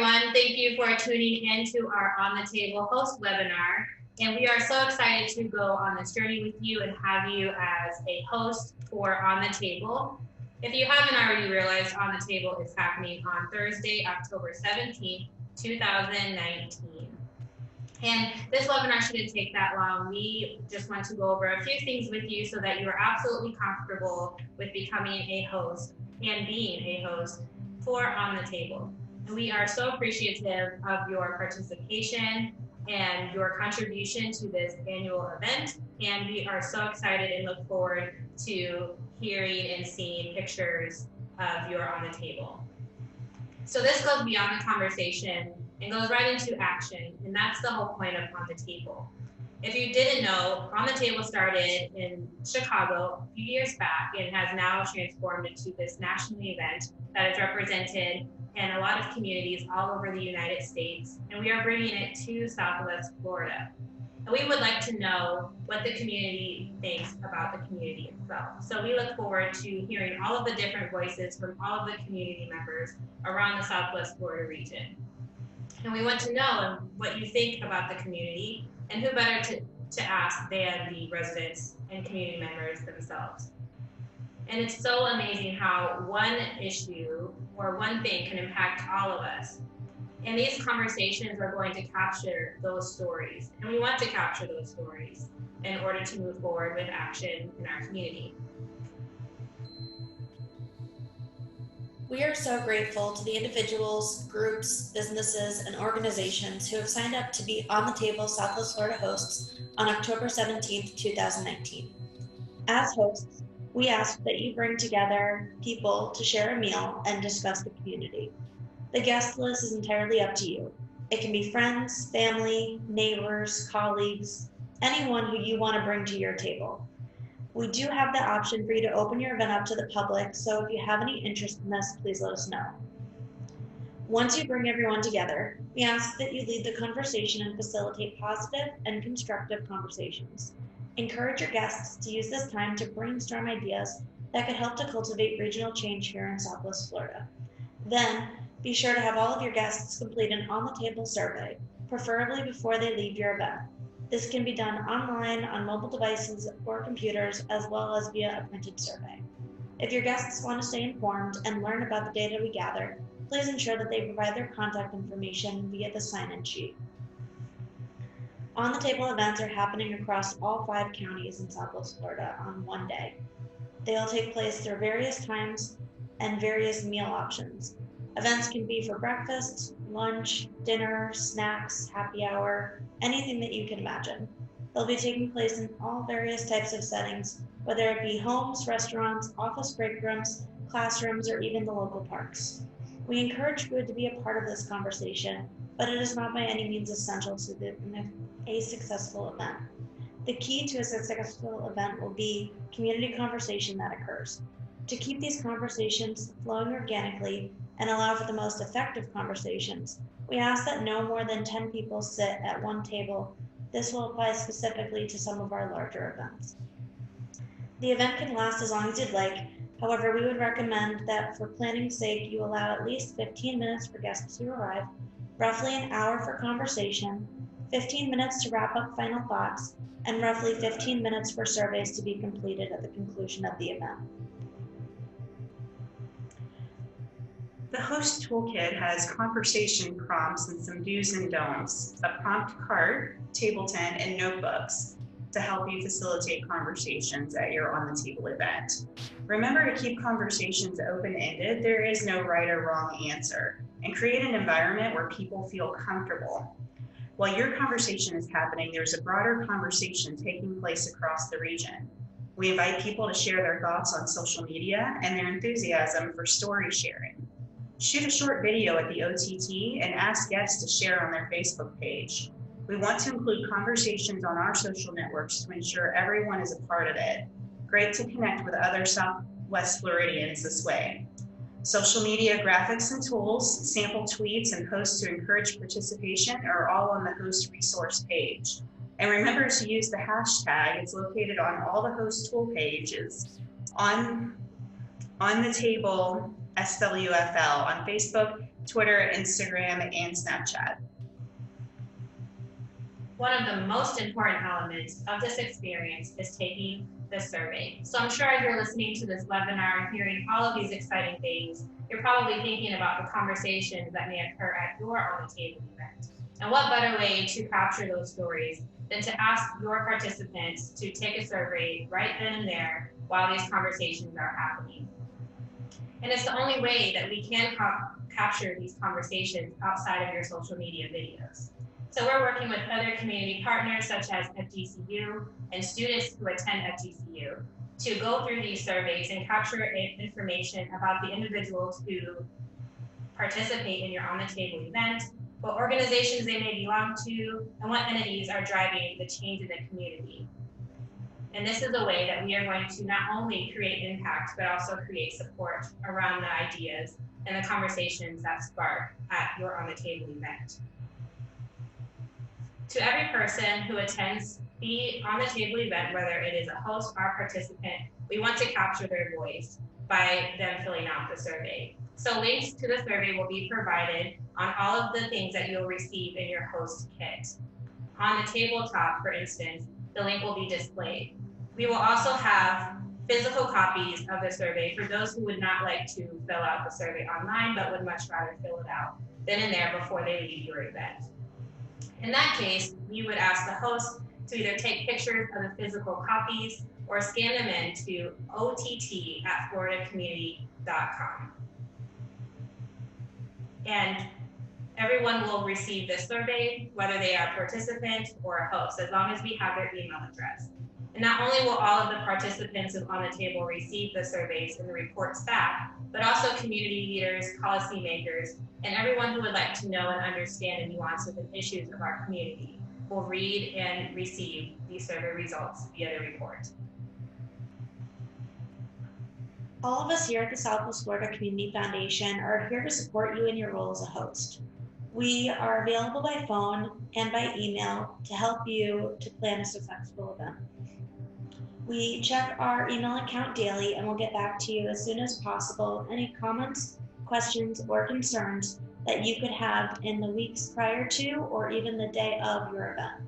everyone. Thank you for tuning in to our On the Table host webinar. And we are so excited to go on this journey with you and have you as a host for On the Table. If you haven't already realized, On the Table is happening on Thursday, October 17th, 2019. And this webinar shouldn't take that long. We just want to go over a few things with you so that you are absolutely comfortable with becoming a host and being a host for On the Table. And we are so appreciative of your participation and your contribution to this annual event. And we are so excited and look forward to hearing and seeing pictures of your On the Table. So this goes beyond the conversation and goes right into action, and that's the whole point of On the Table. If you didn't know, On the Table started in Chicago a few years back and has now transformed into this national event that is represented in a lot of communities all over the United States, and we are bringing it to Southwest Florida. And we would like to know what the community thinks about the community itself. So we look forward to hearing all of the different voices from all of the community members around the Southwest Florida region. And we want to know what you think about the community, and who better to ask than the residents and community members themselves. And it's so amazing how one issue or one thing can impact all of us. And these conversations are going to capture those stories. And we want to capture those stories in order to move forward with action in our community. We are so grateful to the individuals, groups, businesses, and organizations who have signed up to be On the Table Southwest Florida hosts on October 17th, 2019. As hosts, we ask that you bring together people to share a meal and discuss the community. The guest list is entirely up to you. It can be friends, family, neighbors, colleagues, anyone who you want to bring to your table. We do have the option for you to open your event up to the public, so if you have any interest in this, please let us know. Once you bring everyone together, we ask that you lead the conversation and facilitate positive and constructive conversations. Encourage your guests to use this time to brainstorm ideas that could help to cultivate regional change here in Southwest Florida. Then, be sure to have all of your guests complete an On the Table survey, preferably before they leave your event. This can be done online on mobile devices or computers, as well as via a printed survey. If your guests want to stay informed and learn about the data we gather, please ensure that they provide their contact information via the sign-in sheet. On the Table events are happening across all 5 counties in Southwest Florida on one day. They'll take place through various times and various meal options. Events can be for breakfast, lunch, dinner, snacks, happy hour, anything that you can imagine. They'll be taking place in all various types of settings, whether it be homes, restaurants, office break rooms, classrooms, or even the local parks. We encourage food to be a part of this conversation, but it is not by any means essential to a successful event. The key to a successful event will be community conversation that occurs. To keep these conversations flowing organically and allow for the most effective conversations, we ask that no more than 10 people sit at one table. This will apply specifically to some of our larger events. The event can last as long as you'd like. However, we would recommend that for planning's sake, you allow at least 15 minutes for guests to arrive, roughly an hour for conversation, 15 minutes to wrap up final thoughts, and roughly 15 minutes for surveys to be completed at the conclusion of the event. The host toolkit has conversation prompts and some do's and don'ts, a prompt card, tableton, and notebooks to help you facilitate conversations at your On the Table event. Remember to keep conversations open-ended. There is no right or wrong answer, and create an environment where people feel comfortable. While your conversation is happening, there's a broader conversation taking place across the region. We invite people to share their thoughts on social media and their enthusiasm for story sharing. Shoot a short video at the OTT and ask guests to share on their Facebook page. We want to include conversations on our social networks to ensure everyone is a part of it. Great to connect with other Southwest Floridians this way. Social media graphics and tools, sample tweets, and posts to encourage participation are all on the host resource page. And remember to use the hashtag. It's located on all the host tool pages on the table SWFL on Facebook Twitter, Instagram, and Snapchat. One of the most important elements of this experience is taking the survey. So I'm sure as you're listening to this webinar and hearing all of these exciting things, you're probably thinking about the conversations that may occur at your On the Table event. And what better way to capture those stories than to ask your participants to take a survey right then and there while these conversations are happening. And it's the only way that we can capture these conversations outside of your social media videos. So we're working with other community partners such as FGCU and students who attend FGCU to go through these surveys and capture information about the individuals who participate in your On the Table event, what organizations they may belong to, and what entities are driving the change in the community. And this is a way that we are going to not only create impact, but also create support around the ideas and the conversations that spark at your On the Table event. To every person who attends the On the Table event, whether it is a host or a participant, we want to capture their voice by them filling out the survey. So links to the survey will be provided on all of the things that you'll receive in your host kit. On the tabletop, for instance, the link will be displayed. We will also have physical copies of the survey for those who would not like to fill out the survey online, but would much rather fill it out then and there before they leave your event. In that case, we would ask the host to either take pictures of the physical copies or scan them in to ott@floridacommunity.com. And everyone will receive this survey, whether they are a participant or a host, as long as we have their email address. And not only will all of the participants On the Table receive the surveys and the reports back, but also community leaders, policymakers, and everyone who would like to know and understand the nuances and issues of our community will read and receive these survey results via the report. All of us here at the Southwest Florida Community Foundation are here to support you in your role as a host. We are available by phone and by email to help you to plan a successful event. We check our email account daily and we'll get back to you as soon as possible. Any comments, questions, or concerns that you could have in the weeks prior to or even the day of your event.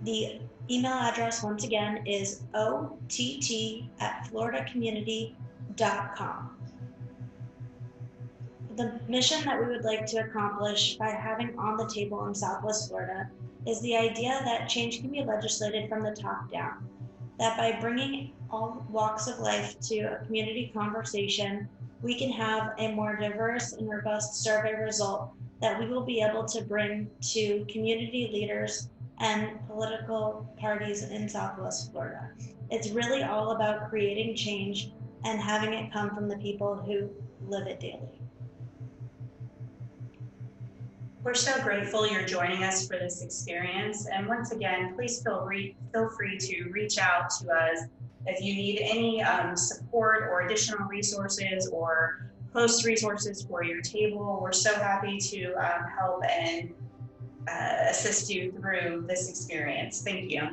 The email address, once again, is ott@floridacommunity.com. The mission that we would like to accomplish by having On the Table in Southwest Florida is the idea that change can be legislated from the top down. That by bringing all walks of life to a community conversation, we can have a more diverse and robust survey result that we will be able to bring to community leaders and political parties in Southwest Florida. It's really all about creating change and having it come from the people who live it daily. We're so grateful you're joining us for this experience. And once again, please feel free to reach out to us if you need any support or additional resources or post resources for your table. We're so happy to help and assist you through this experience. Thank you.